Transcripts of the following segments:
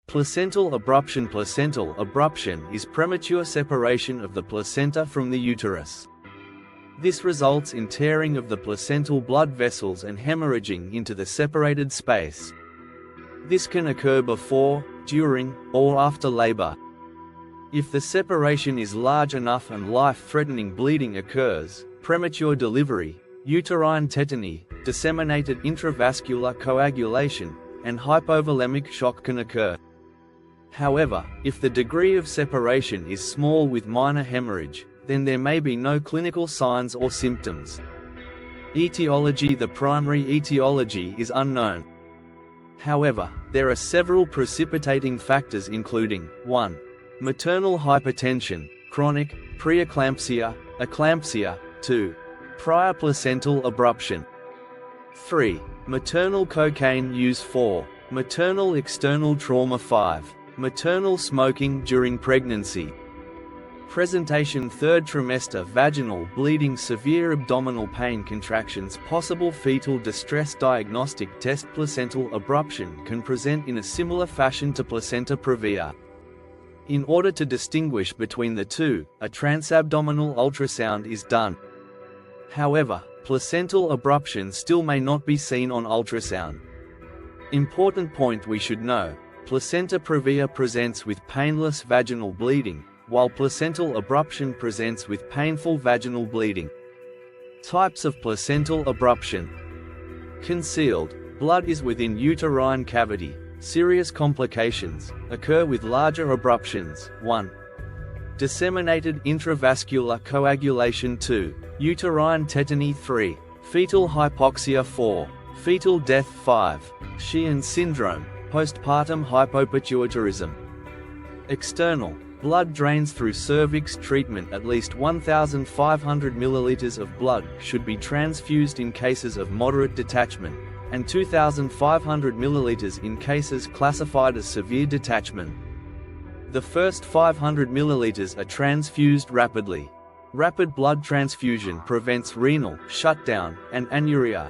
Placental abruption. Placental abruption is premature separation of the placenta from the uterus. This results in tearing of the placental blood vessels and hemorrhaging into the separated space. This can occur before, during, or after labor. If the separation is large enough and life-threatening bleeding occurs, premature delivery, uterine tetany, disseminated intravascular coagulation, and hypovolemic shock can occur. However, if the degree of separation is small with minor hemorrhage, then there may be no clinical signs or symptoms. Etiology. The primary etiology is unknown. However, there are several precipitating factors including 1. Maternal hypertension, chronic, preeclampsia, eclampsia. 2. Prior placental abruption. 3. Maternal cocaine use. 4. Maternal external trauma. 5. Maternal smoking during pregnancy. Presentation. 3rd trimester. Vaginal bleeding, severe abdominal pain, contractions, possible fetal distress. Diagnostic test. Placental abruption can present in a similar fashion to placenta previa. In order to distinguish between the two, a transabdominal ultrasound is done. However, placental abruption still may not be seen on ultrasound. Important point we should know: placenta previa presents with painless vaginal bleeding, while placental abruption presents with painful vaginal bleeding. Types of placental abruption. Concealed blood is within uterine cavity. Serious complications occur with larger abruptions. 1. Disseminated intravascular coagulation. 2. Uterine tetany. 3. Fetal hypoxia. 4. Fetal death. 5. Sheehan syndrome, postpartum hypopituitarism. External blood drains through cervix. Treatment. At least 1,500 milliliters of blood should be transfused in cases of moderate detachment, and 2,500 milliliters in cases classified as severe detachment. The first 500 milliliters are transfused rapidly. Rapid blood transfusion prevents renal shutdown and anuria.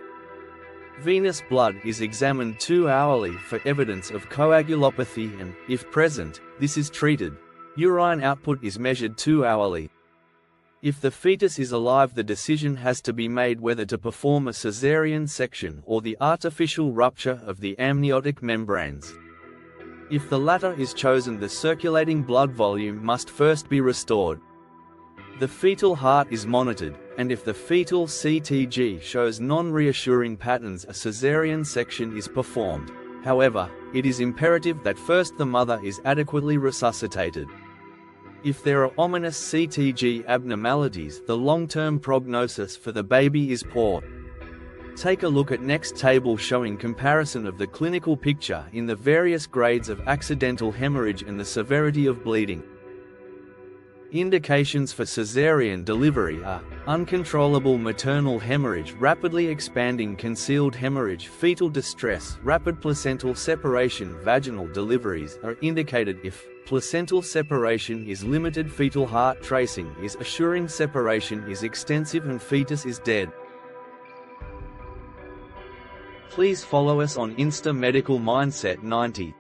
Venous blood is examined 2 hourly for evidence of coagulopathy and, if present, this is treated. Urine output is measured 2 hourly. If the fetus is alive, the decision has to be made whether to perform a caesarean section or the artificial rupture of the amniotic membranes. If the latter is chosen, the circulating blood volume must first be restored. The fetal heart is monitored, and if the fetal CTG shows non-reassuring patterns, a caesarean section is performed. However, it is imperative that first the mother is adequately resuscitated. If there are ominous CTG abnormalities, the long-term prognosis for the baby is poor. Take a look at next table showing comparison of the clinical picture in the various grades of accidental hemorrhage and the severity of bleeding. Indications for caesarean delivery are uncontrollable maternal hemorrhage, rapidly expanding concealed hemorrhage, fetal distress, rapid placental separation. Vaginal deliveries are indicated if placental separation is limited, fetal heart tracing is assuring, separation is extensive, and fetus is dead. Please follow us on Insta Medical Mindset 90.